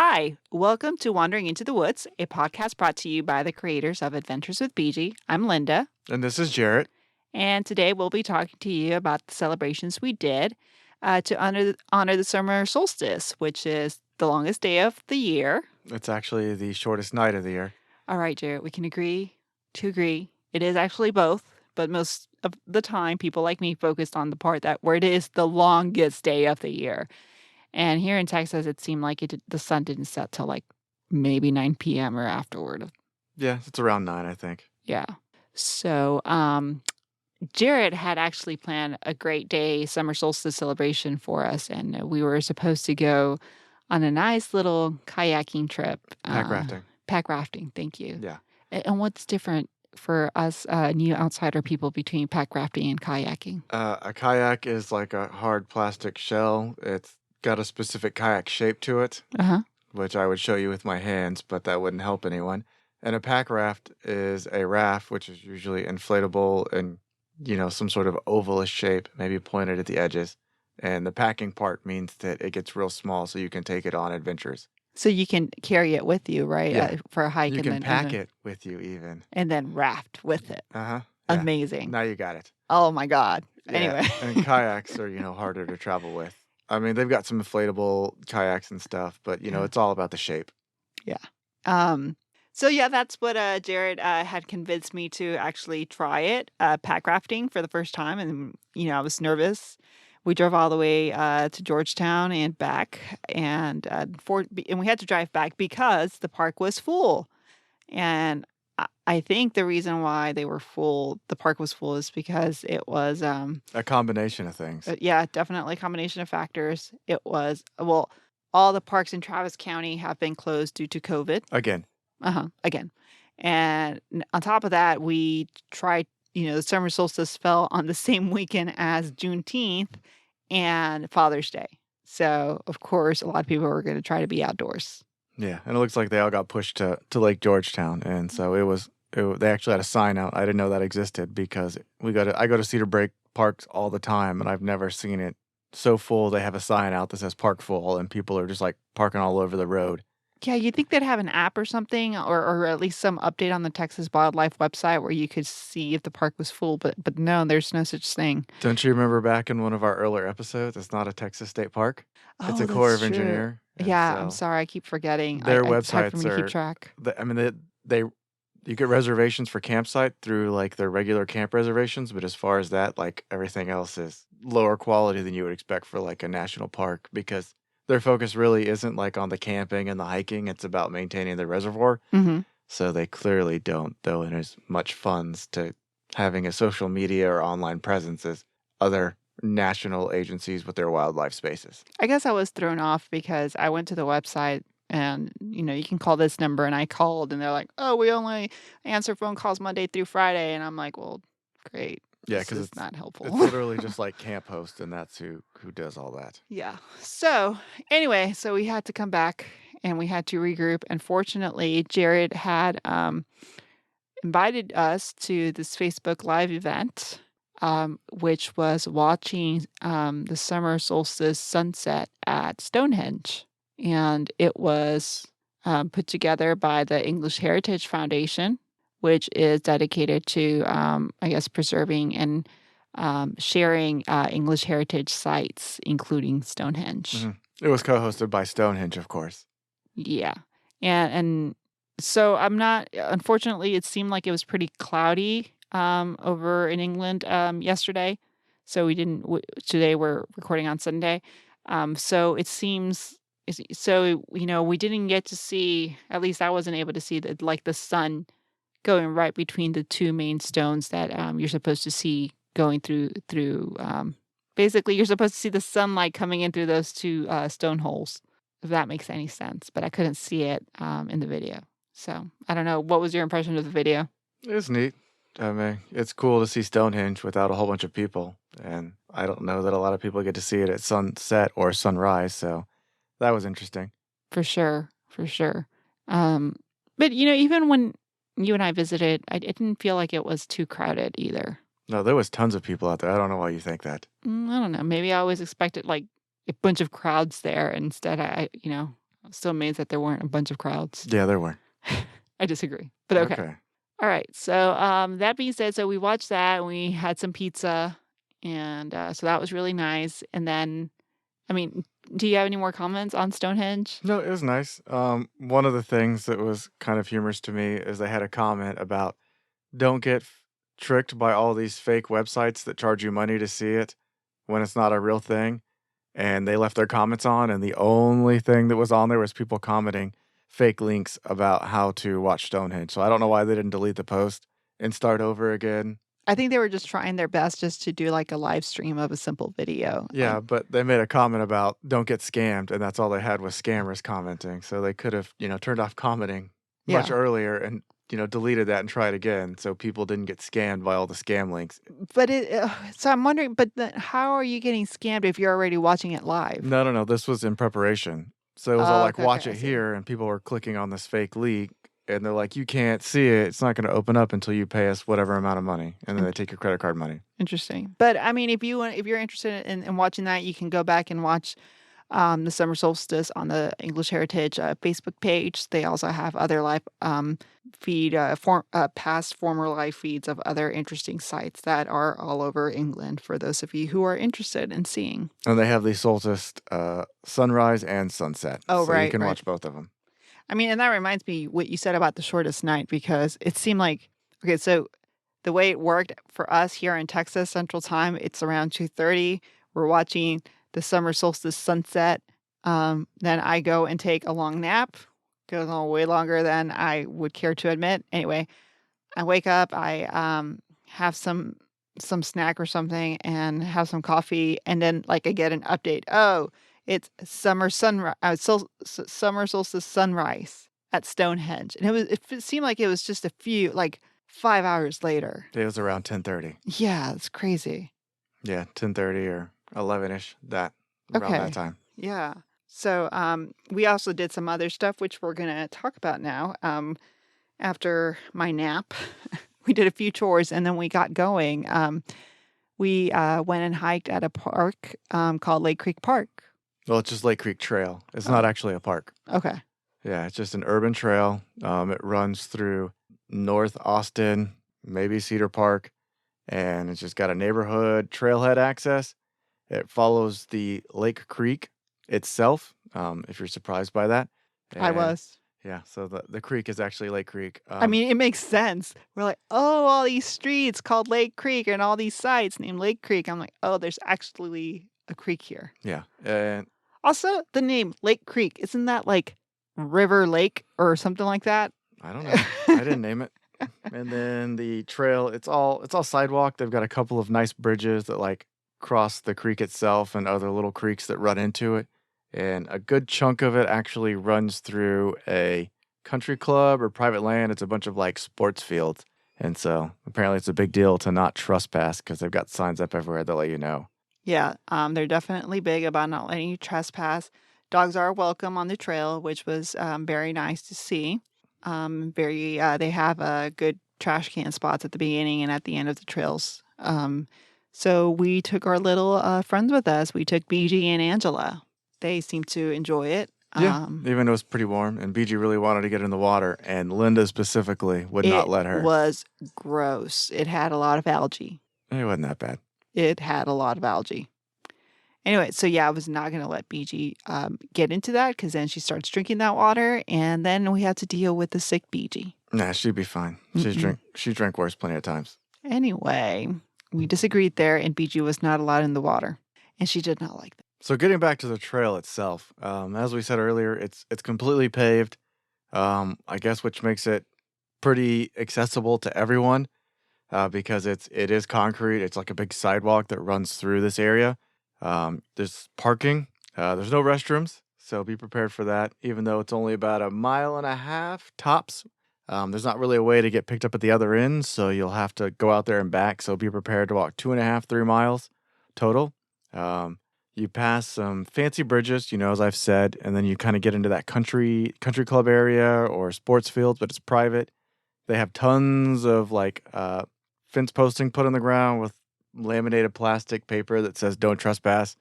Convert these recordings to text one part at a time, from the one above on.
Hi, welcome to Wandering into the Woods, a podcast brought to you by the creators of Adventures with BeeGee. I'm Linda, And this is Jarrett. and today we'll be talking to you about the celebrations we did to honor the summer solstice, which is the longest day of the year. It's actually the shortest night of the year. All right, Jarrett, we can agree to agree. It is actually both, but most of the time, people like me focused on the part where it is the longest day of the year. And here in Texas, it seemed like the sun didn't set till like maybe 9 p.m. or afterward. Yeah, it's around 9, I think. Yeah. So, Jarrett had actually planned a great day summer solstice celebration for us, and we were supposed to go on a nice little kayaking trip. Pack rafting. Pack rafting, thank you. Yeah. And what's different for us new outsider people between pack rafting and kayaking? A kayak is like a hard plastic shell. It's got a specific kayak shape to it, which I would show you with my hands, but that wouldn't help anyone. And a pack raft is a raft, which is usually inflatable and, some sort of ovalish shape, maybe pointed at the edges. And the packing part means that it gets real small so you can take it on adventures. So you can carry it with you, right? Yeah. For a hike. You can pack it with you even. And then raft with it. Yeah. Amazing. Now you got it. Oh my God. Yeah. Anyway. And kayaks are, harder to travel with. I mean, they've got some inflatable kayaks and stuff, but, it's all about the shape. Yeah. So yeah, that's what Jarrett had convinced me to actually try it, pack rafting for the first time. And, I was nervous. We drove all the way to Georgetown and back. And we had to drive back because the park was full. And I think the reason why the park was full is because it was... a combination of things. Yeah, definitely a combination of factors. It was, well, all the parks in Travis County have been closed due to COVID. Again. Again. And on top of that, we tried, the summer solstice fell on the same weekend as Juneteenth and Father's Day. So, of course, a lot of people were going to try to be outdoors. Yeah, and it looks like they all got pushed to Lake Georgetown, and so they actually had a sign out. I didn't know that existed because I go to Cedar Break Parks all the time, and I've never seen it so full. They have a sign out that says "Park Full," and people are just like parking all over the road. Yeah, you'd think they'd have an app or something, or at least some update on the Texas Wildlife website where you could see if the park was full, but no, there's no such thing. Don't you remember back in one of our earlier episodes? It's not a Texas State Park. It's a Oh, Corps that's of true. Engineer. Yeah, so I'm sorry, I keep forgetting. Their It's hard for websites me to keep track. you get reservations for campsite through like their regular camp reservations, but as far as that, like everything else is lower quality than you would expect for like a national park because their focus really isn't like on the camping and the hiking. It's about maintaining the reservoir. Mm-hmm. So they clearly don't throw in as much funds to having a social media or online presence as other national agencies with their wildlife spaces. I guess I was thrown off because I went to the website and, you can call this number, and I called and they're like, oh, we only answer phone calls Monday through Friday. And I'm like, well, great. Yeah, because it's not helpful. It's literally just like Camp Host, and that's who does all that. Yeah. So anyway, we had to come back and we had to regroup. And fortunately, Jarrett had invited us to this Facebook Live event, which was watching the summer solstice sunset at Stonehenge. And it was put together by the English Heritage Foundation, which is dedicated to, preserving and sharing English heritage sites, including Stonehenge. Mm-hmm. It was co-hosted by Stonehenge, of course. Yeah. And so unfortunately, it seemed like it was pretty cloudy over in England yesterday. So today we're recording on Sunday. So it seems... So, we didn't get to see, at least I wasn't able to see the sun going right between the two main stones that you're supposed to see going through. Basically, you're supposed to see the sunlight coming in through those two stone holes, if that makes any sense. But I couldn't see it in the video. So, I don't know. What was your impression of the video? It was neat. I mean, it's cool to see Stonehenge without a whole bunch of people. And I don't know that a lot of people get to see it at sunset or sunrise, so... That was interesting. For sure. But, even when you and I visited, I didn't feel like it was too crowded either. No, there was tons of people out there. I don't know why you think that. I don't know. Maybe I always expected like a bunch of crowds there. Instead, I I'm still amazed that there weren't a bunch of crowds. Yeah, there were. I disagree, but okay. All right. So that being said, so we watched that and we had some pizza, and so that was really nice. And then, I mean, do you have any more comments on Stonehenge? No, it was nice. One of the things that was kind of humorous to me is they had a comment about don't get tricked by all these fake websites that charge you money to see it when it's not a real thing. And they left their comments on, and the only thing that was on there was people commenting fake links about how to watch Stonehenge. So I don't know why they didn't delete the post and start over again. I think they were just trying their best just to do like a live stream of a simple video. Yeah, but they made a comment about don't get scammed, and that's all they had was scammers commenting. So they could have, turned off commenting much earlier and, deleted that and tried again so people didn't get scammed by all the scam links. But so I'm wondering, but how are you getting scammed if you're already watching it live? No. This was in preparation. So it was all like, watch it here, and people were clicking on this fake link, and they're like, you can't see it. It's not going to open up until you pay us whatever amount of money, and then they take your credit card money. Interesting. But I mean, if you're interested in watching that, you can go back and watch the Summer Solstice on the English Heritage Facebook page. They also have other live past former live feeds of other interesting sites that are all over England for those of you who are interested in seeing. And they have the solstice sunrise and sunset. Oh, so right. You can watch both of them. I mean, and that reminds me what you said about the shortest night, because it seemed like, okay, so the way it worked for us here in Texas Central Time, it's around 2:30. We're watching the Summer Solstice sunset. Then I go and take a long nap. Goes on way longer than I would care to admit. Anyway, I wake up, I have some snack or something and have some coffee, and then like I get an update. Oh, it's summer solstice sunrise at Stonehenge. And it seemed like it was just a few, like 5 hours later. It was around 10:30. Yeah, it's crazy. Yeah, 10:30 or 11ish, around that time. Yeah. So we also did some other stuff, which we're going to talk about now. After my nap, we did a few chores, and then we got going. We went and hiked at a park called Lake Creek Park. Well, it's just Lake Creek Trail. It's not actually a park. Okay. Yeah, it's just an urban trail. It runs through North Austin, maybe Cedar Park, and it's just got a neighborhood trailhead access. It follows the Lake Creek itself, if you're surprised by that. I was. Yeah, so the creek is actually Lake Creek. I mean, it makes sense. We're like, oh, all these streets called Lake Creek and all these sites named Lake Creek. I'm like, oh, there's actually a creek here. Yeah. And also, the name Lake Creek, isn't that like River Lake or something like that? I don't know. I didn't name it. And then the trail, it's all sidewalk. They've got a couple of nice bridges that like cross the creek itself and other little creeks that run into it. And a good chunk of it actually runs through a country club or private land. It's a bunch of like sports fields. And so apparently it's a big deal to not trespass because they've got signs up everywhere that let you know. Yeah, they're definitely big about not letting you trespass. Dogs are welcome on the trail, which was very nice to see. They have good trash can spots at the beginning and at the end of the trails. So we took our little friends with us. We took BeeGee and Angela. They seemed to enjoy it. Yeah, even though it was pretty warm, and BeeGee really wanted to get in the water, and Linda specifically would not let her. It was gross. It had a lot of algae. It wasn't that bad. It had a lot of algae. Anyway, so yeah, I was not going to let BeeGee get into that because then she starts drinking that water, and then we had to deal with the sick BeeGee. Nah, she'd be fine. She drank worse plenty of times. Anyway, we disagreed there, and BeeGee was not allowed in the water, and she did not like that. So getting back to the trail itself, as we said earlier, it's completely paved, I guess, which makes it pretty accessible to everyone because it is concrete. It's like a big sidewalk that runs through this area. There's parking. There's no restrooms, so be prepared for that. Even though it's only about 1.5 miles tops, there's not really a way to get picked up at the other end, so you'll have to go out there and back. So be prepared to walk 2.5, 3 miles total. You pass some fancy bridges, as I've said, and then you kind of get into that country club area or sports fields, but it's private. They have tons of fence posting put on the ground with laminated plastic paper that says "Don't trespass,"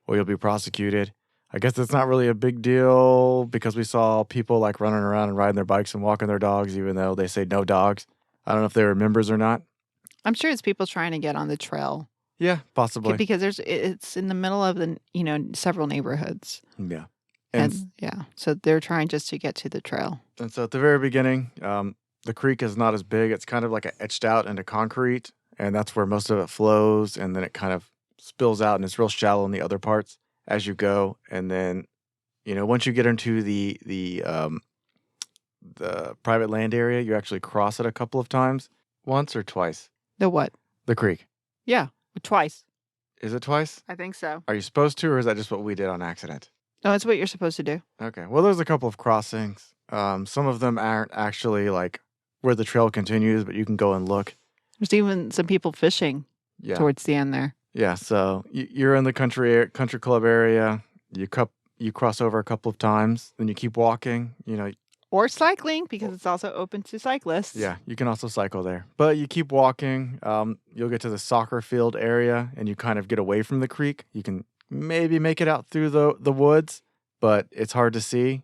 or you'll be prosecuted. I guess it's not really a big deal because we saw people like running around and riding their bikes and walking their dogs, even though they say no dogs. I don't know if they were members or not. I'm sure it's people trying to get on the trail. Yeah, possibly. Because it's in the middle of several neighborhoods. Yeah. And so they're trying just to get to the trail. And so at the very beginning, the creek is not as big. It's kind of like etched out into concrete, and that's where most of it flows, and then it kind of spills out, and it's real shallow in the other parts as you go. And then, once you get into the private land area, you actually cross it a couple of times. Once or twice? The what? The creek. Yeah, twice. Is it twice? I think so. Are you supposed to, or is that just what we did on accident? No, it's what you're supposed to do. Okay. Well, there's a couple of crossings. Some of them aren't actually like where the trail continues, but you can go and look. There's even some people fishing towards the end there. Yeah. So you're in the country club area. You cross over a couple of times, then you keep walking. Or cycling, because it's also open to cyclists. Yeah, you can also cycle there. But you keep walking. You'll get to the soccer field area, and you kind of get away from the creek. You can maybe make it out through the woods, but it's hard to see.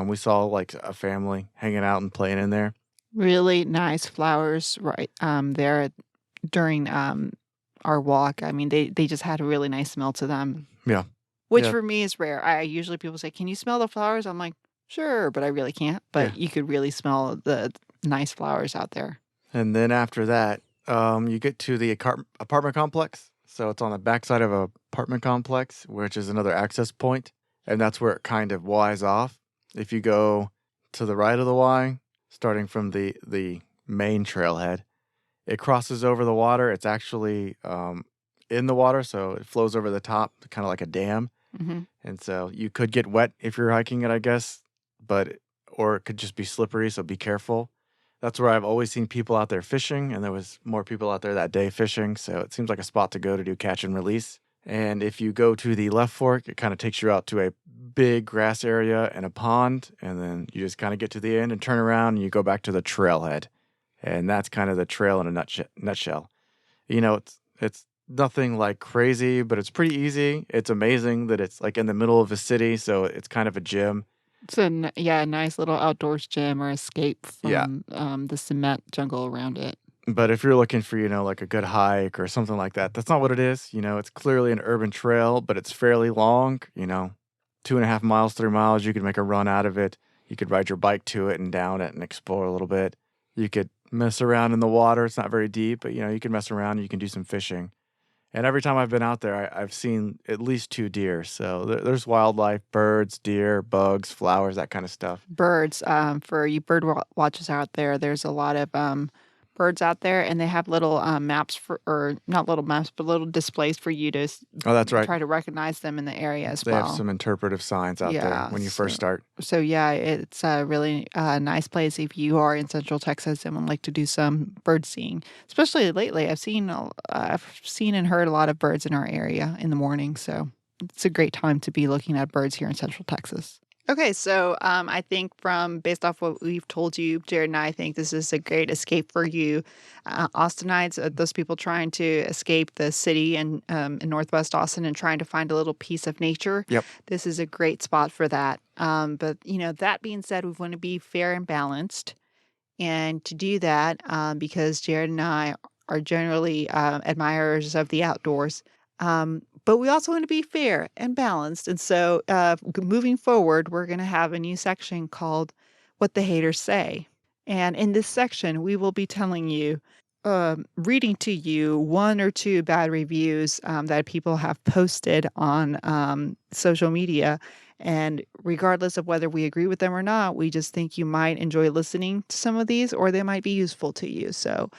We saw like a family hanging out and playing in there. Really nice flowers right there during our walk. I mean, they just had a really nice smell to them. Yeah. Which for me is rare. Usually people say, "Can you smell the flowers?" I'm like, "Sure," but I really can't. But you could really smell the nice flowers out there. And then after that, you get to the apartment complex. So it's on the backside of an apartment complex, which is another access point. And that's where it kind of Y's off. If you go to the right of the Y, starting from the main trailhead, it crosses over the water. It's actually in the water, so it flows over the top, kind of like a dam. Mm-hmm. And so you could get wet if you're hiking it, I guess, or it could just be slippery, so be careful. That's where I've always seen people out there fishing, and there was more people out there that day fishing, so it seems like a spot to go to do catch and release. And if you go to the left fork, it kind of takes you out to a big grass area and a pond, and then you just kind of get to the end and turn around, and you go back to the trailhead. And that's kind of the trail in a nutshell. It's nothing like crazy, but it's pretty easy. It's amazing that it's like in the middle of a city, so it's kind of a gym. It's a nice little outdoors gym or escape from the cement jungle around it. But if you're looking for, like a good hike or something like that, that's not what it is. It's clearly an urban trail, but it's fairly long, 2.5 miles, 3 miles. You could make a run out of it. You could ride your bike to it and down it and explore a little bit. You could mess around in the water. It's not very deep, but, you can mess around and you can do some fishing. And every time I've been out there, I've seen at least 2 deer. So there's wildlife, birds, deer, bugs, flowers, that kind of stuff. Birds, for you bird watchers out there, there's a lot of birds out there, and they have little maps or not little maps, but little displays for you to that's right. try to recognize them in the area as well. They have some interpretive signs out there when you first start. So it's a really nice place if you are in Central Texas and would like to do some bird seeing. Especially lately, I've seen and heard a lot of birds in our area in the morning. So it's a great time to be looking at birds here in Central Texas. Okay, so I think based off what we've told you, Jared and I think this is a great escape for you. Austinites, those people trying to escape the city in Northwest Austin and trying to find a little piece of nature. Yep. This is a great spot for that. But, that being said, we want to be fair and balanced. And to do that, because Jared and I are generally admirers of the outdoors, but we also want to be fair and balanced. And so moving forward, we're going to have a new section called What the Haters Say. And in this section, we will be telling you, reading to you 1 or 2 bad reviews that people have posted on social media. And regardless of whether we agree with them or not, we just think you might enjoy listening to some of these, or they might be useful to you. So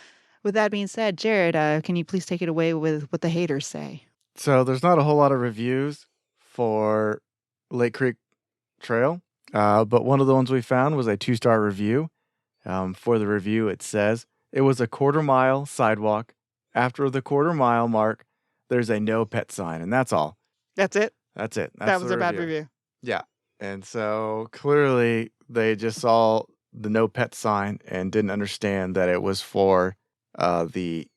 with that being said, Jared, can you please take it away with What the Haters Say? So there's not a whole lot of reviews for Lake Creek Trail, but one of the ones we found was a 2-star review. For the review, it says, it was a 1/4 mile sidewalk. After the 1/4 mile mark, there's a no pet sign, and that's all. That's it? That's it. That was a bad review. Yeah. And so clearly they just saw the no pet sign and didn't understand that it was for the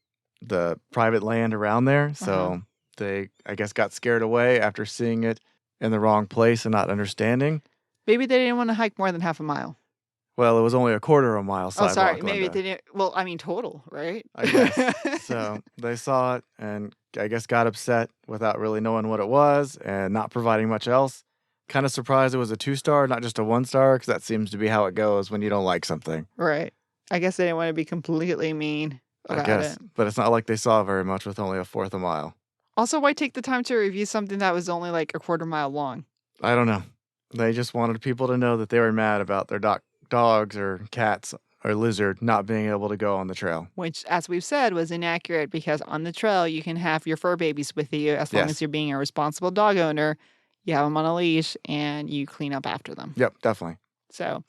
private land around there. So they, I guess, got scared away after seeing it in the wrong place and not understanding. Maybe they didn't want to hike more than half a mile. Well, it was only a quarter of a mile sidewalk. Oh, sorry. Maybe Linda. they didn't. Well, I mean, total, right? I guess. So they saw it and I guess got upset without really knowing what it was and not providing much else. Kind of surprised it was a 2-star, not just a 1-star, because that seems to be how it goes when you don't like something. Right. I guess they didn't want to be completely mean about it. But it's not like they saw very much with only a fourth a mile. Also, why take the time to review something that was only like a quarter mile long? I don't know. They just wanted people to know that they were mad about their dogs or cats or lizard not being able to go on the trail. Which, as we've said, was inaccurate because on the trail, you can have your fur babies with you as long as you're being a responsible dog owner. You have them on a leash and you clean up after them. Yep, definitely. So,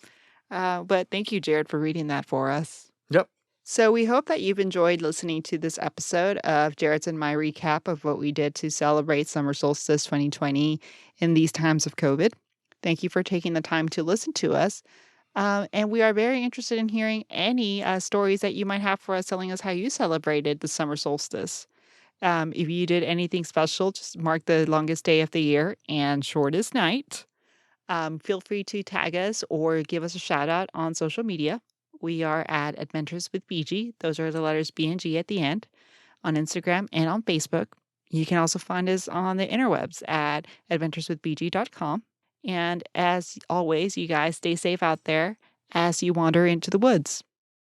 but thank you, Jared, for reading that for us. Yep. So we hope that you've enjoyed listening to this episode of Jarrett's and my recap of what we did to celebrate Summer Solstice 2020 in these times of COVID. Thank you for taking the time to listen to us. And we are very interested in hearing any stories that you might have for us, telling us how you celebrated the summer solstice. If you did anything special, just mark the longest day of the year and shortest night. Feel free to tag us or give us a shout out on social media. We are at Adventures with BeeGee. Those are the letters B and G at the end on Instagram and on Facebook. You can also find us on the interwebs at adventureswithbg.com. And as always, you guys stay safe out there as you wander into the woods.